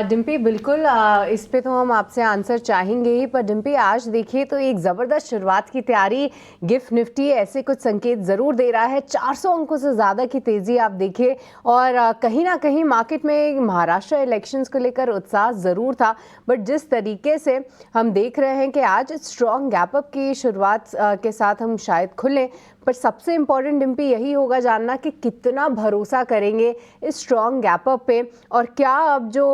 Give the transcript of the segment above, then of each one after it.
डिम्पी बिल्कुल इस पे तो हम आपसे आंसर चाहेंगे ही, पर डिम्पी आज देखिए तो एक ज़बरदस्त शुरुआत की तैयारी गिफ्ट निफ्टी ऐसे कुछ संकेत ज़रूर दे रहा है। 400 अंकों से ज़्यादा की तेज़ी आप देखिए, और कहीं ना कहीं मार्केट में महाराष्ट्र इलेक्शंस को लेकर उत्साह ज़रूर था, बट जिस तरीके से हम देख रहे हैं कि आज स्ट्रॉन्ग गैप अप की शुरुआत के साथ हम शायद खुलें, पर सबसे इम्पॉर्टेंट डिम्पी यही होगा जानना कि कितना भरोसा करेंगे इस स्ट्रॉन्ग गैप अप पे, और क्या अब जो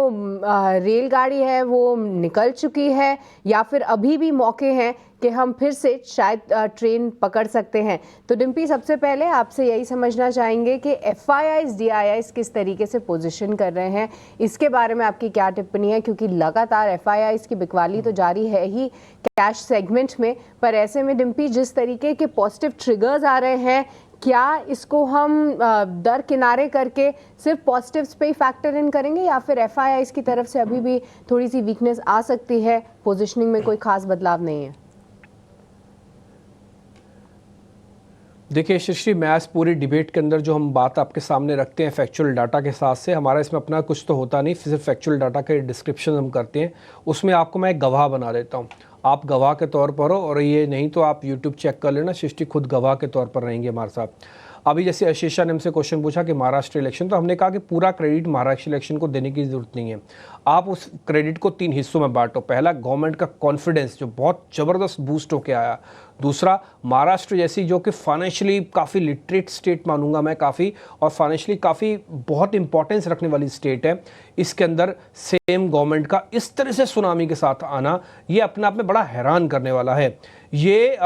रेलगाड़ी है वो निकल चुकी है या फिर अभी भी मौके हैं कि हम फिर से शायद ट्रेन पकड़ सकते हैं। तो डिम्पी सबसे पहले आपसे यही समझना चाहेंगे कि एफआईआईज डीआईआईज किस तरीके से पोजीशन कर रहे हैं, इसके बारे में आपकी क्या टिप्पणी है, क्योंकि लगातार एफआईआईज की बिकवाली तो जारी है ही कैश सेगमेंट में, पर ऐसे में डिम्पी जिस तरीके के पॉजिटिव ट्रिगर्स आ रहे हैं, क्या इसको हम दर किनारे करके सिर्फ पॉजिटिव्स पे ही फैक्टर इन करेंगे या फिर एफआईआईज की तरफ से अभी भी थोड़ी सी वीकनेस आ सकती है, पोजीशनिंग में कोई खास बदलाव नहीं है? देखिए सृष्टि, मैं इस पूरी डिबेट के अंदर जो हम बात आपके सामने रखते हैं फैक्चुअल डाटा के साथ से, हमारा इसमें अपना कुछ तो होता नहीं, सिर्फ फैक्चुअल डाटा के डिस्क्रिप्शन हम करते हैं, उसमें आपको मैं एक गवाह बना देता हूँ। आप गवाह के तौर पर हो, और ये नहीं तो आप यूट्यूब चेक कर लेना, सृष्टि खुद गवाह के तौर पर रहेंगे हमारे साथ। अभी जैसे आशीषा ने हमसे क्वेश्चन पूछा कि महाराष्ट्र इलेक्शन, तो हमने कहा कि पूरा क्रेडिट महाराष्ट्र इलेक्शन को देने की ज़रूरत नहीं है। आप उस क्रेडिट को 3 हिस्सों में बांटो। पहला, गवर्नमेंट का कॉन्फिडेंस जो बहुत ज़बरदस्त बूस्ट होके आया। दूसरा, महाराष्ट्र जैसी जो कि फाइनेंशियली काफ़ी लिटरेट स्टेट मानूंगा मैं काफ़ी, और फाइनेंशियली काफ़ी बहुत इंपॉर्टेंस रखने वाली स्टेट है, इसके अंदर सेम गवर्नमेंट का इस तरह से सुनामी के साथ आना, ये अपने आप में बड़ा हैरान करने वाला है। ये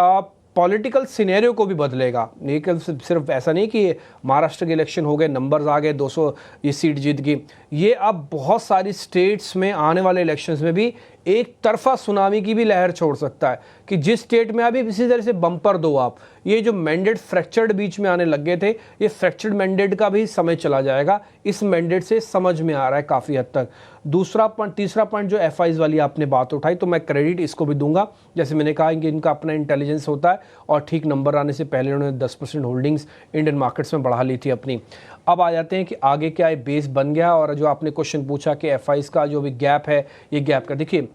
पॉलिटिकल सिनेरियो को भी बदलेगा। लेकिन सिर्फ ऐसा नहीं कि महाराष्ट्र के इलेक्शन हो गए, नंबर्स आ गए, 200 ये सीट जीत गई, ये अब बहुत सारी स्टेट्स में आने वाले इलेक्शंस में भी एक तरफा सुनामी की भी लहर छोड़ सकता है कि जिस स्टेट में अभी इसी तरह से बम्पर दो आप, ये जो मैंडेट फ्रैक्चर्ड बीच में आने लग गए थे, ये फ्रैक्चर्ड मैंडेट का भी समय चला जाएगा। इस मैंडेट से समझ में आ रहा है काफ़ी हद तक। दूसरा पॉइंट, तीसरा पॉइंट जो एफआईज वाली आपने बात उठाई, तो मैं क्रेडिट इसको भी दूंगा। जैसे मैंने कहा कि इनका अपना इंटेलिजेंस होता है, और ठीक नंबर आने से पहले उन्होंने 10% होल्डिंग्स इंडियन मार्केट्स में बढ़ा ली थी अपनी। अब आ जाते हैं कि आगे क्या ये बेस बन गया, और जो आपने क्वेश्चन पूछा कि एफआईज का जो भी गैप है, ये गैप का देखिए,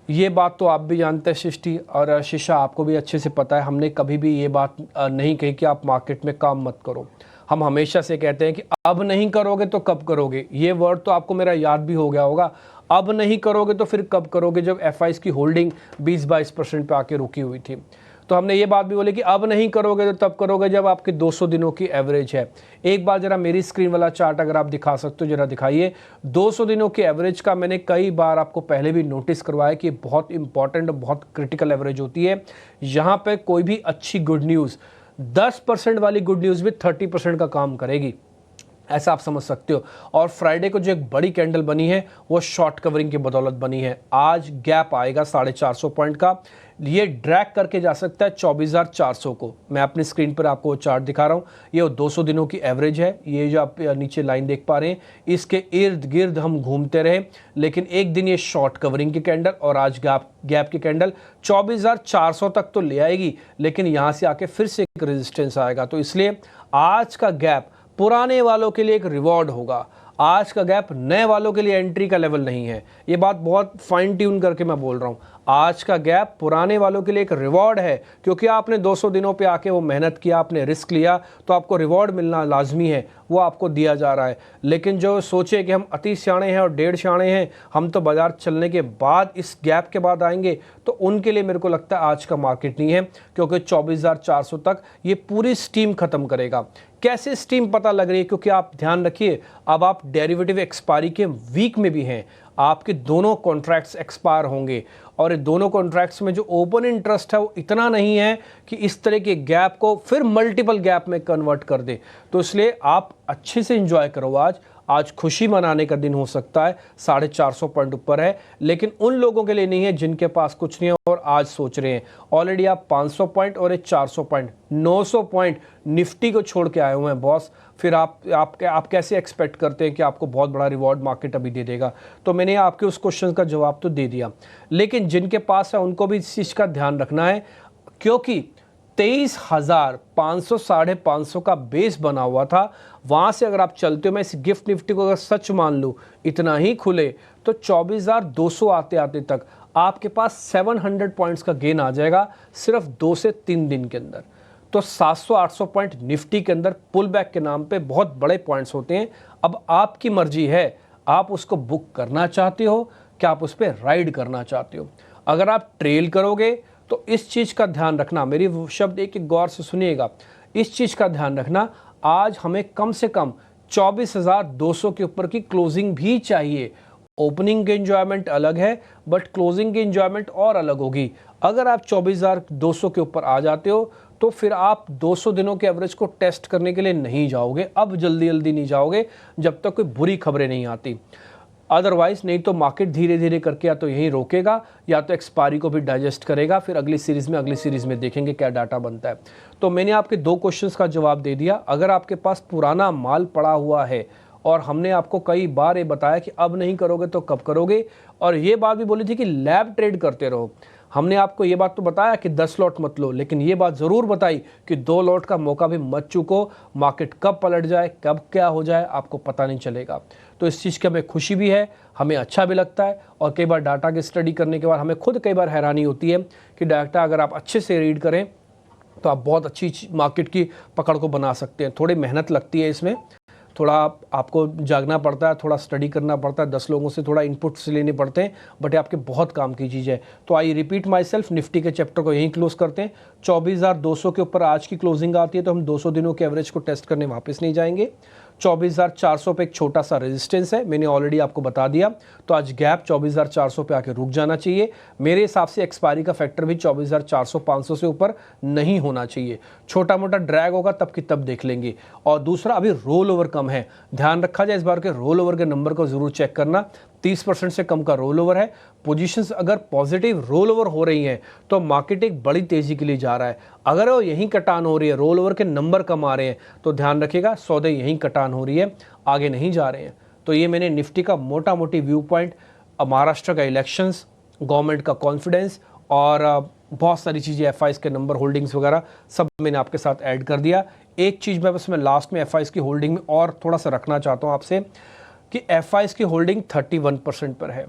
ये बात तो आप भी जानते हैं सृष्टि, और शीशा आपको भी अच्छे से पता है, हमने कभी भी ये बात नहीं कही कि आप मार्केट में काम मत करो। हम हमेशा से कहते हैं कि अब नहीं करोगे तो कब करोगे। ये वर्ड तो आपको मेरा याद भी हो गया होगा, अब नहीं करोगे तो फिर कब करोगे, जब एफआईज की होल्डिंग 20-22% पे आके रुकी हुई थी। तो हमने ये बात भी बोली कि अब नहीं करोगे तो तब करोगे जब आपकी 200 दिनों की एवरेज है। एक बार जरा मेरी स्क्रीन वाला चार्ट अगर आप दिखा सकते हो, जरा दिखाइए। 200 दिनों की एवरेज का मैंने कई बार आपको पहले भी नोटिस करवाया कि बहुत इंपॉर्टेंट और बहुत क्रिटिकल एवरेज होती है। यहाँ पे कोई भी अच्छी गुड न्यूज़, 10% वाली गुड न्यूज़ भी 30% का काम करेगी, ऐसा आप समझ सकते हो। और फ्राइडे को जो एक बड़ी कैंडल बनी है वो शॉर्ट कवरिंग की बदौलत बनी है। आज गैप आएगा 450 पॉइंट का, ये ड्रैग करके जा सकता है 24,400 को। मैं अपनी स्क्रीन पर आपको चार्ट दिखा रहा हूँ, ये 200 दिनों की एवरेज है। ये जो आप नीचे लाइन देख पा रहे हैं, इसके इर्द गिर्द हम घूमते रहे, लेकिन एक दिन ये शॉर्ट कवरिंग की कैंडल और आज गैप की कैंडल 24,400 तक तो ले आएगी, लेकिन यहाँ से आके फिर से एक रेजिस्टेंस आएगा। तो इसलिए आज का गैप पुराने वालों के लिए एक रिवॉर्ड होगा। आज का गैप नए वालों के लिए एंट्री का लेवल नहीं है। ये बात बहुत फाइन ट्यून करके मैं बोल रहा हूँ। आज का गैप पुराने वालों के लिए एक रिवॉर्ड है, क्योंकि आपने 200 दिनों पे आके वो मेहनत किया, आपने रिस्क लिया, तो आपको रिवॉर्ड मिलना लाजमी है, वो आपको दिया जा रहा है। लेकिन जो सोचे कि हम अति शाणे हैं और 1.5 शाणे हैं, हम तो बाजार चलने के बाद इस गैप के बाद आएंगे, तो उनके लिए मेरे को लगता है आज का मार्केट नहीं है, क्योंकि 24,400 तक ये पूरी स्टीम खत्म करेगा। कैसे स्टीम पता लग रही है, क्योंकि आप ध्यान रखिए, अब आप डेरिवेटिव एक्सपायरी के वीक में भी हैं, आपके दोनों कॉन्ट्रैक्ट्स एक्सपायर होंगे, और ये दोनों कॉन्ट्रैक्ट्स में जो ओपन इंटरेस्ट है वो इतना नहीं है कि इस तरह के गैप को फिर मल्टीपल गैप में कन्वर्ट कर दे। तो इसलिए आप अच्छे से एंजॉय करो। आज खुशी मनाने का दिन हो सकता है, 450 पॉइंट ऊपर है, लेकिन उन लोगों के लिए नहीं है जिनके पास कुछ नहीं है और आज सोच रहे हैं। ऑलरेडी आप 500 पॉइंट और 400 पॉइंट, 900 पॉइंट निफ्टी को छोड़ के आए हुए हैं बॉस। फिर आप कैसे एक्सपेक्ट करते हैं कि आपको बहुत बड़ा रिवॉर्ड मार्केट अभी दे देगा? तो मैंने आपके उस क्वेश्चन का जवाब तो दे दिया, लेकिन जिनके पास है उनको भी इस चीज़ का ध्यान रखना है, क्योंकि 23,500 550 का बेस बना हुआ था। वहाँ से अगर आप चलते हो, मैं इस गिफ्ट निफ्टी को अगर सच मान लूँ इतना ही खुले, तो 24,200 आते आते तक आपके पास 700 पॉइंट्स का गेन आ जाएगा सिर्फ 2 से 3 दिन के अंदर। तो 700-800 पॉइंट निफ्टी के अंदर पुल बैक के नाम पे बहुत बड़े पॉइंट्स होते हैं। अब आपकी मर्जी है, आप उसको बुक करना चाहते हो क्या आप उस पर राइड करना चाहते हो। अगर आप ट्रेल करोगे तो इस चीज़ का ध्यान रखना, मेरी शब्द एक गौर से सुनिएगा, इस चीज़ का ध्यान रखना, आज हमें कम से कम 24,200 के ऊपर की क्लोजिंग भी चाहिए। ओपनिंग की एंजॉयमेंट अलग है बट क्लोजिंग की एंजॉयमेंट और अलग होगी। अगर आप 24,200 के ऊपर आ जाते हो तो फिर आप 200 दिनों के एवरेज को टेस्ट करने के लिए नहीं जाओगे, अब जल्दी जल्दी नहीं जाओगे जब तक कोई बुरी खबरें नहीं आती। अदरवाइज नहीं तो मार्केट धीरे धीरे करके या तो यहीं रोकेगा या तो एक्सपायरी को भी डाइजेस्ट करेगा। फिर अगली सीरीज़ में देखेंगे क्या डाटा बनता है। तो मैंने आपके 2 क्वेश्चंस का जवाब दे दिया। अगर आपके पास पुराना माल पड़ा हुआ है और हमने आपको कई बार ये बताया कि अब नहीं करोगे तो कब करोगे, और ये बात भी बोली थी कि लैब ट्रेड करते रहो, हमने आपको ये बात तो बताया कि 10 लॉट मत लो, लेकिन ये बात ज़रूर बताई कि 2 लॉट का मौका भी मत चूको। मार्केट कब पलट जाए, कब क्या हो जाए, आपको पता नहीं चलेगा। तो इस चीज़ की हमें खुशी भी है, हमें अच्छा भी लगता है, और कई बार डाटा की स्टडी करने के बाद हमें खुद कई बार हैरानी होती है कि डाटा अगर आप अच्छे से रीड करें तो आप बहुत अच्छी मार्केट की पकड़ को बना सकते हैं। थोड़ी मेहनत लगती है इसमें, थोड़ा आपको जागना पड़ता है, थोड़ा स्टडी करना पड़ता है, 10 लोगों से थोड़ा इनपुट्स लेने पड़ते हैं, बट ये आपके बहुत काम की चीज़ है। तो I repeat my self, Nifty के चैप्टर को यहीं क्लोज करते हैं। 24,200 के ऊपर आज की क्लोजिंग आती है तो हम 200 दिनों के एवरेज को टेस्ट करने वापस नहीं जाएंगे। 24,400 पे एक छोटा सा रेजिस्टेंस है, मैंने ऑलरेडी आपको बता दिया। तो आज गैप 24,400 पे आके रुक जाना चाहिए। मेरे हिसाब से एक्सपायरी का फैक्टर भी 24,400-500 से ऊपर नहीं होना चाहिए। छोटा मोटा ड्रैग होगा तब की तब देख लेंगे। और दूसरा, अभी रोल ओवर कम है, ध्यान रखा जाए इस बार के रोल ओवर के नंबर को जरूर चेक करना। 30% से कम का रोल ओवर है। पोजीशंस अगर पॉजिटिव रोल ओवर हो रही हैं तो मार्केट एक बड़ी तेजी के लिए जा रहा है। अगर वो यहीं कटान हो रही है, रोल ओवर के नंबर कम आ रहे हैं, तो ध्यान रखिएगा सौदे यहीं कटान हो रही है, आगे नहीं जा रहे हैं। तो ये मैंने निफ्टी का मोटा मोटी व्यू पॉइंट, महाराष्ट्र का इलेक्शंस, गवर्नमेंट का कॉन्फिडेंस और बहुत सारी चीज़ें, एफआईज के नंबर, होल्डिंग्स वगैरह सब मैंने आपके साथ ऐड कर दिया। एक चीज़ मैं बस मैं लास्ट में एफआईज की होल्डिंग में और थोड़ा सा रखना चाहता हूँ आपसे कि एफआईज की होल्डिंग 31% पर है।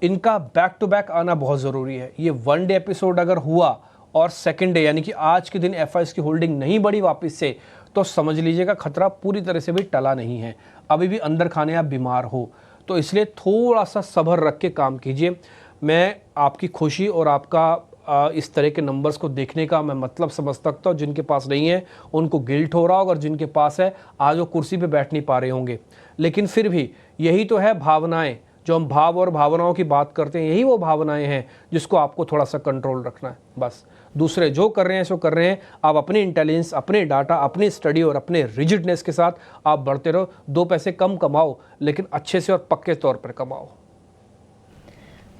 इनका बैक टू बैक आना बहुत ज़रूरी है। ये 1 डे एपिसोड अगर हुआ और सेकेंड डे यानी कि आज के दिन एफआईज की होल्डिंग नहीं बढ़ी वापस से, तो समझ लीजिएगा खतरा पूरी तरह से भी टला नहीं है, अभी भी अंदर खाने आप बीमार हो। तो इसलिए थोड़ा सा सब्र रख के काम कीजिए। मैं आपकी खुशी और आपका इस तरह के नंबर्स को देखने का मैं मतलब समझ सकता हूँ। जिनके पास नहीं है उनको गिल्ट हो रहा होगा, और जिनके पास है आज वो कुर्सी पे बैठ नहीं पा रहे होंगे। लेकिन फिर भी यही तो है भावनाएं, जो हम भाव और भावनाओं की बात करते हैं, यही वो भावनाएं हैं जिसको आपको थोड़ा सा कंट्रोल रखना है बस। दूसरे जो कर रहे हैं सो कर रहे हैं, आप अपनी इंटेलिजेंस, अपने डाटा, अपनी स्टडी और अपने रिजिडनेस के साथ आप बढ़ते रहो। 2 पैसे कम कमाओ लेकिन अच्छे से और पक्के तौर पर कमाओ।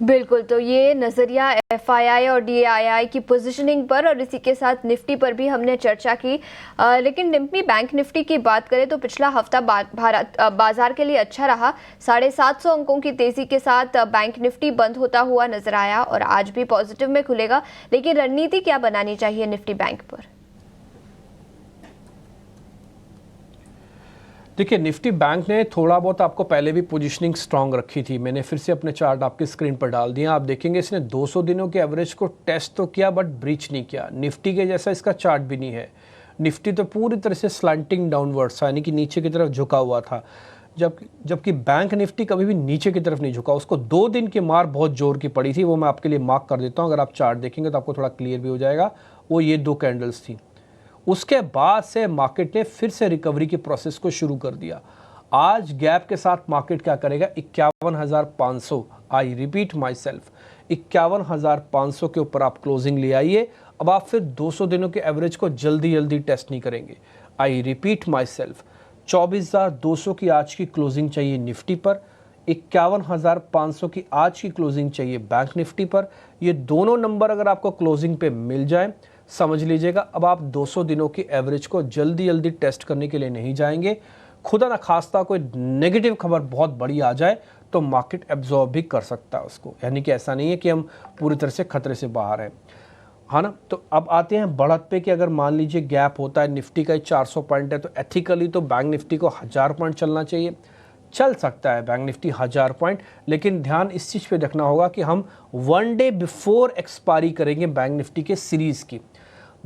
बिल्कुल, तो ये नज़रिया एफआईआई और डीआईआई की पोजीशनिंग पर और इसी के साथ निफ्टी पर भी हमने चर्चा की। लेकिन डिम्पी, बैंक निफ्टी की बात करें तो पिछला हफ्ता भारत बाजार के लिए अच्छा रहा। 750 अंकों की तेजी के साथ बैंक निफ्टी बंद होता हुआ नजर आया और आज भी पॉजिटिव में खुलेगा। लेकिन रणनीति क्या बनानी चाहिए निफ्टी बैंक पर? देखिए, निफ्टी बैंक ने थोड़ा बहुत आपको पहले भी पोजीशनिंग स्ट्रांग रखी थी। मैंने फिर से अपने चार्ट आपकी स्क्रीन पर डाल दिया। आप देखेंगे इसने 200 दिनों के एवरेज को टेस्ट तो किया बट ब्रीच नहीं किया। निफ्टी के जैसा इसका चार्ट भी नहीं है। निफ्टी तो पूरी तरह से स्लैंटिंग डाउनवर्ड्स यानी कि नीचे की तरफ झुका हुआ था, जबकि बैंक निफ्टी कभी भी नीचे की तरफ नहीं झुका। उसको 2 दिन की मार बहुत जोर की पड़ी थी, वो मैं आपके लिए मार्क कर देता हूँ। अगर आप चार्ट देखेंगे तो आपको थोड़ा क्लियर भी हो जाएगा। वो ये 2 कैंडल्स थी। उसके बाद से मार्केट ने फिर से रिकवरी की प्रोसेस को शुरू कर दिया। आज गैप के साथ मार्केट क्या करेगा? 51,500। आई रिपीट माई सेल्फ, 51,500 के ऊपर आप क्लोजिंग ले आइए। अब आप फिर 200 दिनों के एवरेज को जल्दी जल्दी टेस्ट नहीं करेंगे। आई रिपीट माई सेल्फ, 24,200 की आज की क्लोजिंग चाहिए निफ्टी पर, 51,500 की आज की क्लोजिंग चाहिए बैंक निफ्टी पर। ये दोनों नंबर अगर आपको क्लोजिंग पे मिल जाए, समझ लीजिएगा अब आप 200 दिनों की एवरेज को जल्दी जल्दी टेस्ट करने के लिए नहीं जाएंगे। खुदा न खास्ता कोई नेगेटिव खबर बहुत बड़ी आ जाए तो मार्केट एब्जॉर्ब भी कर सकता है उसको, यानी कि ऐसा नहीं है कि हम पूरी तरह से खतरे से बाहर हैं, हाँ ना। तो अब आते हैं बढ़त पे कि अगर मान लीजिए गैप होता है, निफ्टी का 400 पॉइंट है, तो एथिकली तो बैंक निफ्टी को 1000 पॉइंट चलना चाहिए। चल सकता है बैंक निफ्टी 1000 पॉइंट, लेकिन ध्यान इस चीज़ पे रखना होगा कि हम 1 डे बिफोर एक्सपायरी करेंगे बैंक निफ्टी के सीरीज़ की।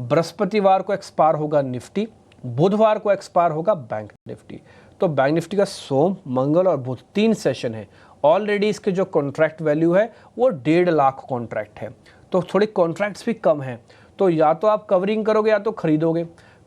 बृहस्पतिवार को एक्सपायर होगा निफ्टी, बुधवार को एक्सपायर होगा बैंक निफ्टी। तो बैंक निफ्टी का सोम, मंगल और बुध 3 सेशन है। ऑलरेडी इसके जो कॉन्ट्रैक्ट वैल्यू है वो 1.5 लाख कॉन्ट्रैक्ट है, तो थोड़े कॉन्ट्रैक्ट्स भी कम हैं। तो या तो आप कवरिंग करोगे या तो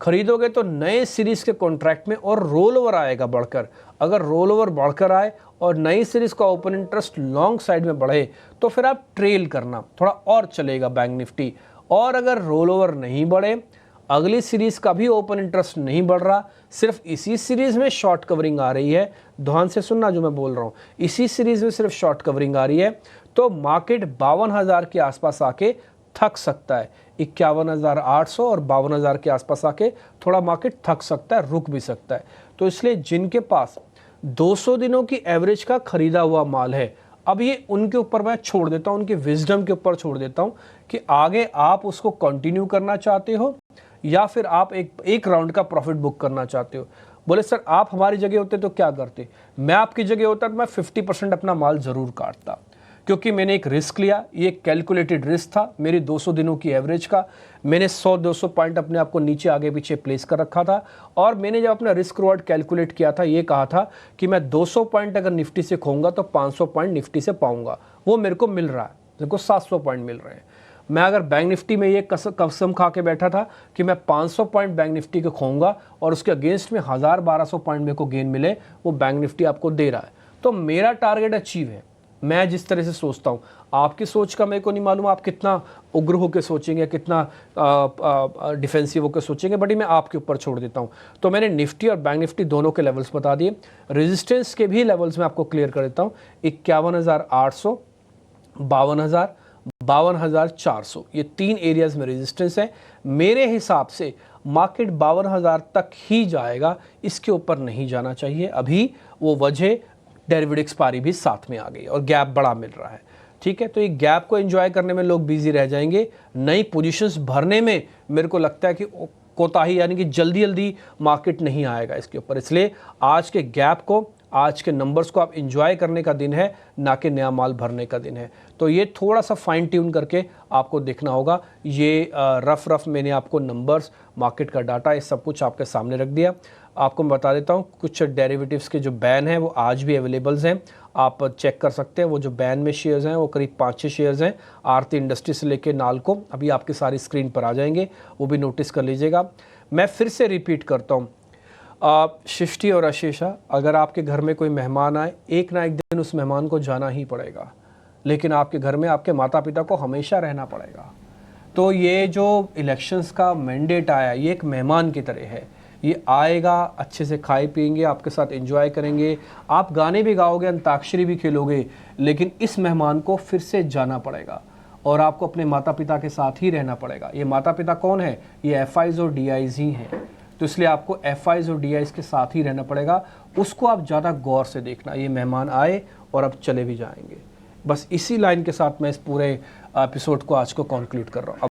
खरीदोगे तो नए सीरीज़ के कॉन्ट्रैक्ट में और रोल ओवर आएगा बढ़कर। अगर रोल ओवर बढ़कर आए और नई सीरीज़ का ओपन इंटरेस्ट लॉन्ग साइड में बढ़े तो फिर आप ट्रेल करना, थोड़ा और चलेगा बैंक निफ्टी। और अगर रोल ओवर नहीं बढ़े, अगली सीरीज़ का भी ओपन इंटरेस्ट नहीं बढ़ रहा, सिर्फ इसी सीरीज़ में शॉर्ट कवरिंग आ रही है, ध्यान से सुनना जो मैं बोल रहा हूँ, इसी सीरीज़ में सिर्फ शॉर्ट कवरिंग आ रही है, तो मार्केट 52,000 के आसपास आके थक सकता है। 51,800 और 52,000 के आसपास आके थोड़ा मार्केट थक सकता है, रुक भी सकता है। तो इसलिए जिनके पास 200 दिनों की एवरेज का खरीदा हुआ माल है, अब ये उनके ऊपर मैं छोड़ देता हूँ, उनके विजडम के ऊपर छोड़ देता हूँ कि आगे आप उसको कंटिन्यू करना चाहते हो या फिर आप एक राउंड का प्रॉफिट बुक करना चाहते हो। बोले सर आप हमारी जगह होते तो क्या करते? मैं आपकी जगह होता तो मैं 50% अपना माल ज़रूर काटता, क्योंकि मैंने एक रिस्क लिया, ये कैलकुलेटेड रिस्क था मेरी 200 दिनों की एवरेज का। मैंने 100-200 पॉइंट अपने आप को नीचे आगे पीछे प्लेस कर रखा था, और मैंने जब अपना रिस्क रिवॉर्ड कैलकुलेट किया था ये कहा था कि मैं 200 पॉइंट अगर निफ्टी से खोऊंगा तो 500 पॉइंट निफ्टी से पाऊंगा। वो मेरे को मिल रहा है, मेरे को 700 पॉइंट मिल रहे हैं। मैं अगर बैंक निफ्टी में ये कसम खा के बैठा था कि मैं 500 पॉइंट बैंक निफ्टी के खोऊंगा और उसके अगेंस्ट में 1000-1200 पॉइंट मेरे को गेन मिले, वो बैंक निफ्टी आपको दे रहा है, तो मेरा टारगेट अचीव है। मैं जिस तरह से सोचता हूँ, आपकी सोच का मेरे को नहीं मालूम, आप कितना उग्र होकर सोचेंगे, कितना डिफेंसिव होकर सोचेंगे, बट मैं आपके ऊपर छोड़ देता हूँ। तो मैंने निफ्टी और बैंक निफ्टी दोनों के लेवल्स बता दिए, रेजिस्टेंस के भी लेवल्स में आपको क्लियर कर देता हूँ। 51,800, 52,000, 52,400, ये 3 एरियाज में रेजिस्टेंस है। मेरे हिसाब से मार्केट 52,000 तक ही जाएगा, इसके ऊपर नहीं जाना चाहिए अभी। वो वजह डेरिवेटिव एक्सपायरी भी साथ में आ गई और गैप बड़ा मिल रहा है, ठीक है। तो ये गैप को एंजॉय करने में लोग बिजी रह जाएंगे, नई पोजीशंस भरने में मेरे को लगता है कि कोताही, यानी कि जल्दी मार्केट नहीं आएगा इसके ऊपर। इसलिए आज के गैप को, आज के नंबर्स को आप एंजॉय करने का दिन है, ना कि नया माल भरने का दिन है। तो ये थोड़ा सा फाइन ट्यून करके आपको देखना होगा। ये रफ मैंने आपको नंबर्स, मार्केट का डाटा, ये सब कुछ आपके सामने रख दिया। आपको मैं बता देता हूँ, कुछ डेरिवेटिव्स के जो बैन हैं वो आज भी अवेलेबल्स हैं, आप चेक कर सकते हैं। वो जो बैन में शेयर्स हैं वो करीब 5-6 शेयर्स हैं, आरती इंडस्ट्री से लेके नालको, अभी आपकी सारी स्क्रीन पर आ जाएंगे, वो भी नोटिस कर लीजिएगा। मैं फिर से रिपीट करता हूँ, सृष्टि और आशीषा, अगर आपके घर में कोई मेहमान आए, एक ना एक दिन उस मेहमान को जाना ही पड़ेगा, लेकिन आपके घर में आपके माता पिता को हमेशा रहना पड़ेगा। तो ये जो इलेक्शंस का मैंडेट आया, ये एक मेहमान की तरह है, ये आएगा, अच्छे से खाए पिएंगे, आपके साथ एंजॉय करेंगे, आप गाने भी गाओगे, अंताक्षरी भी खेलोगे, लेकिन इस मेहमान को फिर से जाना पड़ेगा और आपको अपने माता पिता के साथ ही रहना पड़ेगा। ये माता पिता कौन है? ये FIs और DIs ही हैं। तो इसलिए आपको FIs और DIs के साथ ही रहना पड़ेगा, उसको आप ज़्यादा गौर से देखना। ये मेहमान आए और अब चले भी जाएंगे। बस इसी लाइन के साथ मैं इस पूरे एपिसोड को आज को कंक्लूड कर रहा हूँ।